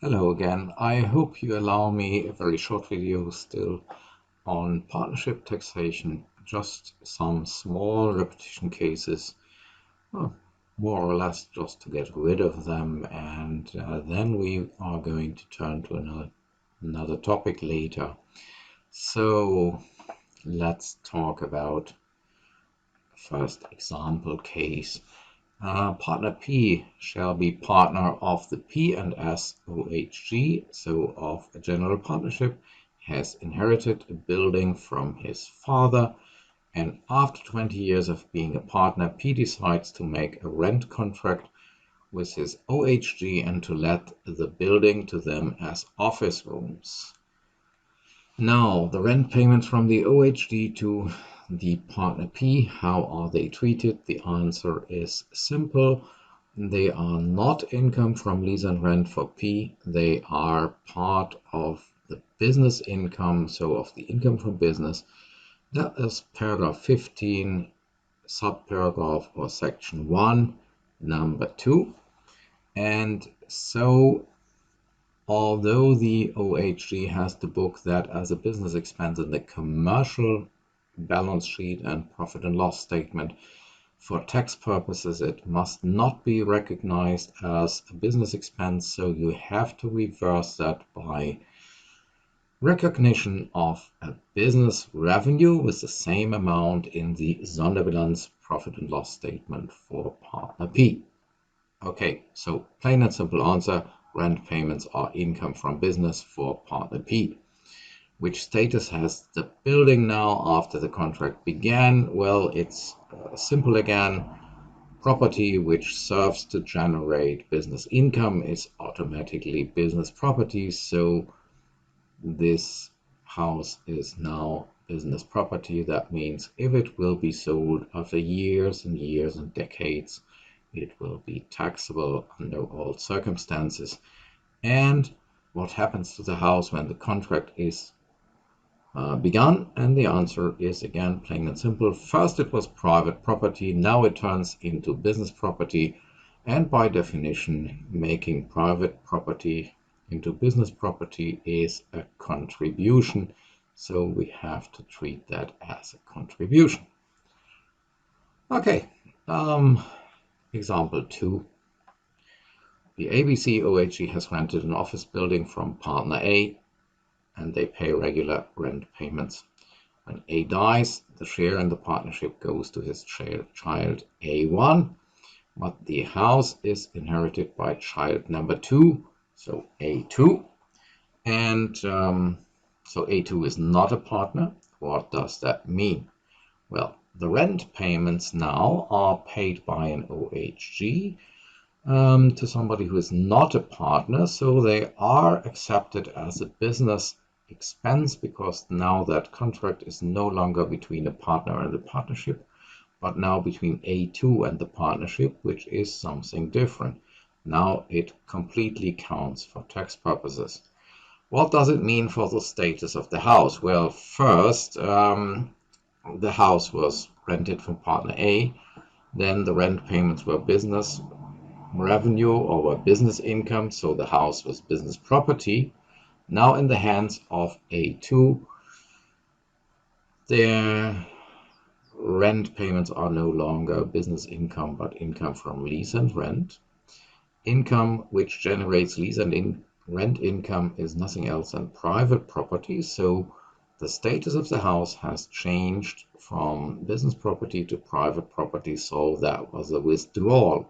Hello again. I hope you allow me a very short video still on partnership taxation, just some small repetition cases, well, more or less just to get rid of them, and then we are going to turn to another topic later. So let's talk about first example case. Partner P shall be partner of the P&S OHG, so of a general partnership, has inherited a building from his father, and after 20 years of being a partner, P decides to make a rent contract with his OHG and to let the building to them as office rooms. Now, the rent payments from the OHD to the partner P, how are they treated? The answer is simple. They are not income from lease and rent for P. They are part of the business income, so of the income from business. That is paragraph 15, subparagraph or section 1, number 2. And so although the OHG has to book that as a business expense in the commercial balance sheet and profit and loss statement, for tax purposes it must not be recognized as a business expense, so you have to reverse that by recognition of a business revenue with the same amount in the Sonderbilanz profit and loss statement for partner P. Okay, so plain and simple answer, rent payments are income from business for partner P. Which status has the building now after the contract began? Well, it's simple again. Property which serves to generate business income is automatically business property, so this house is now business property. That means if it will be sold after years and years and decades, it will be taxable under all circumstances. And what happens to the house when the contract is begun? And the answer is again plain and simple. First it was private property, now it turns into business property, and by definition making private property into business property is a contribution, so we have to treat that as a contribution. Okay, example 2. The ABC OHG has rented an office building from partner A, and they pay regular rent payments. When A dies, the share in the partnership goes to his child A1, but the house is inherited by child number 2, so A2. And so A2 is not a partner. What does that mean? Well, the rent payments now are paid by an OHG to somebody who is not a partner, so they are accepted as a business expense because now that contract is no longer between a partner and the partnership, but now between A2 and the partnership, which is something different. Now it completely counts for tax purposes. What does it mean for the status of the house? Well, first, the house was rented from partner A, then the rent payments were business revenue or were business income, so the house was business property. Now in the hands of A2, their rent payments are no longer business income, but income from lease and rent. Income which generates lease and rent income is nothing else than private property, so the status of the house has changed from business property to private property, so that was a withdrawal.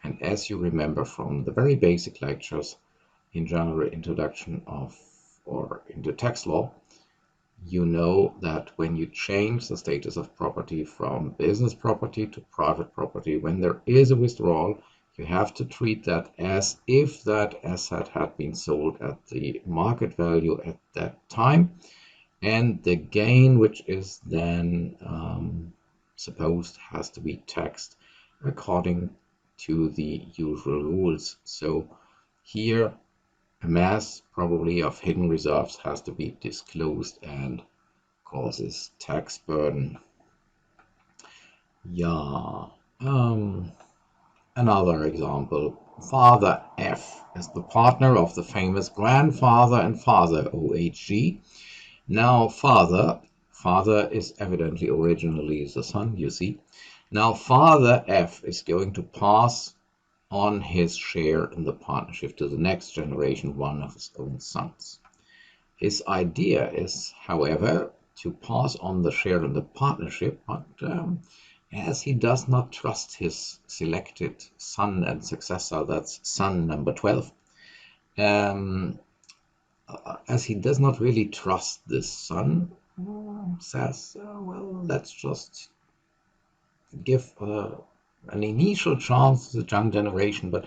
And as you remember from the very basic lectures in general introduction of or into tax law, you know that when you change the status of property from business property to private property, when there is a withdrawal, you have to treat that as if that asset had been sold at the market value at that time, and the gain which is then supposed has to be taxed according to the usual rules. So here a mass probably of hidden reserves has to be disclosed and causes tax burden. Yeah, another example. Father F is the partner of the famous grandfather and father OHG. Now father is evidently originally the son, you see. Now father F is going to pass on his share in the partnership to the next generation, one of his own sons. His idea is, however, to pass on the share in the partnership, but as he does not trust his selected son and successor, that's son number 12, um, as he does not really trust this son, says, well, let's just give an initial chance to the young generation, but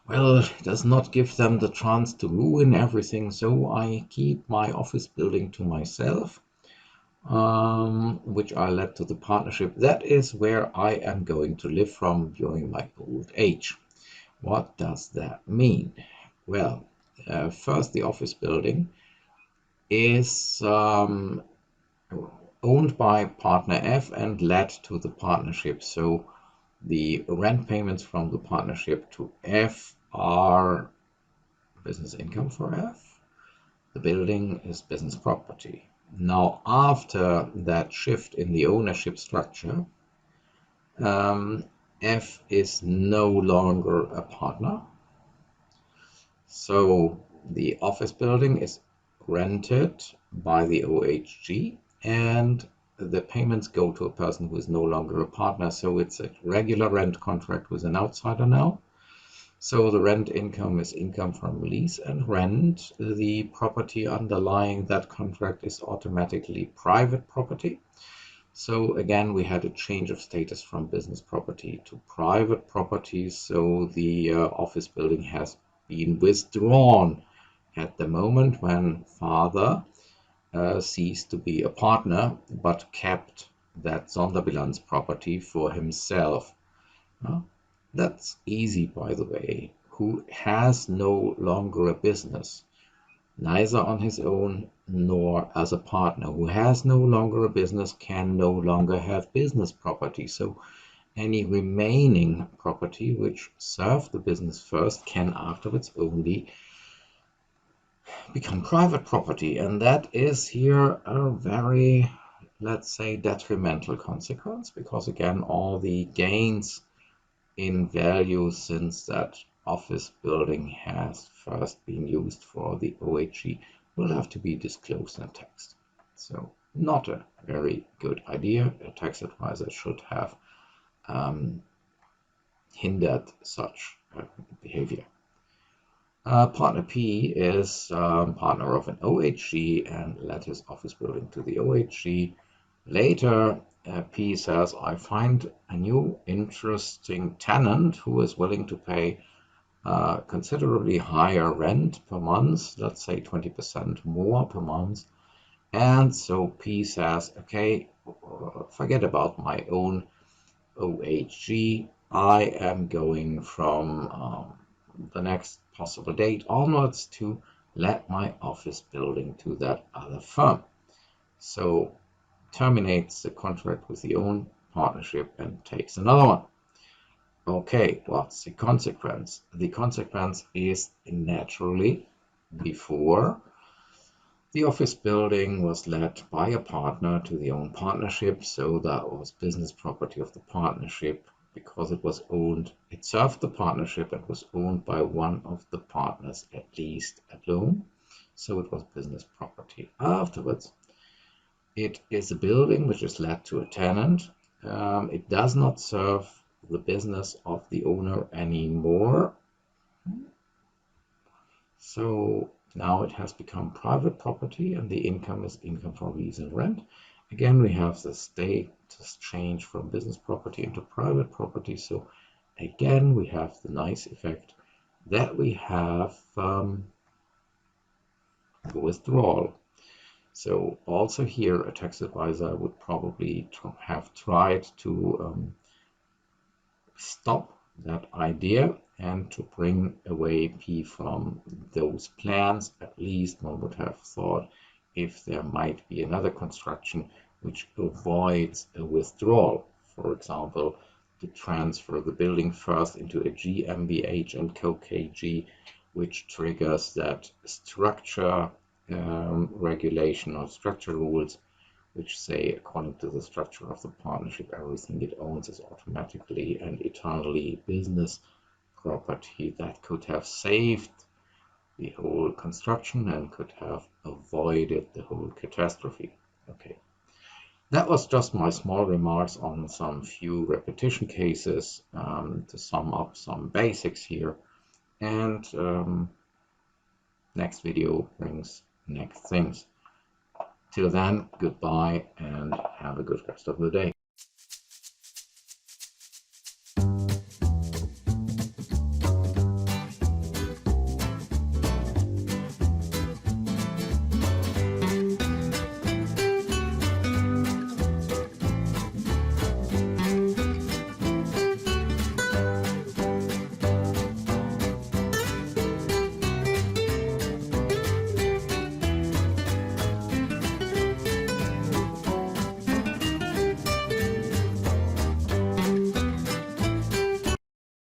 well, does not give them the chance to ruin everything, so I keep my office building to myself, which I let to the partnership. That is where I am going to live from during my old age. What does that mean? Well, first, the office building is owned by partner F and led to the partnership. So the rent payments from the partnership to F are business income for F. The building is business property. Now, after that shift in the ownership structure, F is no longer a partner. So the office building is rented by the OHG and the payments go to a person who is no longer a partner. So it's a regular rent contract with an outsider now. So the rent income is income from lease and rent. The property underlying that contract is automatically private property. So again, we had a change of status from business property to private property. So the office building has been withdrawn at the moment when father ceased to be a partner, but kept that Sonderbilanz property for himself. That's easy, by the way. Who has no longer a business, neither on his own nor as a partner. Who has no longer a business can no longer have business property. So any remaining property which served the business first can afterwards only become private property. And that is here a very, let's say, detrimental consequence, because again, all the gains in value since that office building has first been used for the OHG will have to be disclosed in text. So not a very good idea. A tax advisor should have hindered such behavior. Partner P is partner of an OHG and let his office building to the OHG. Later, P says, I find a new interesting tenant who is willing to pay considerably higher rent per month, let's say 20% more per month. And so P says, okay, forget about my own OHG. I am going from the next possible date onwards to let my office building to that other firm. So terminates the contract with the own partnership and takes another one. Okay, what's the consequence? The consequence is naturally before the office building was let by a partner to the own partnership, so that was business property of the partnership because it was owned, it served the partnership and was owned by one of the partners at least alone, so it was business property. Afterwards, it is a building which is let to a tenant. It does not serve the business of the owner anymore. So now it has become private property and the income is income from lease and rent. Again, we have the status change from business property into private property. So again, we have the nice effect that we have the withdrawal. So also here, a tax advisor would probably have tried to stop that idea and to bring away P from those plans. At least one would have thought if there might be another construction which avoids a withdrawal. For example, to transfer the building first into a GmbH and Co. KG, which triggers that structure regulation or structure rules, which say according to the structure of the partnership, everything it owns is automatically and eternally business property. That could have saved the whole construction and could have avoided the whole catastrophe. Okay, that was just my small remarks on some few repetition cases to sum up some basics here. And next video brings next things. Till then, goodbye and have a good rest of the day.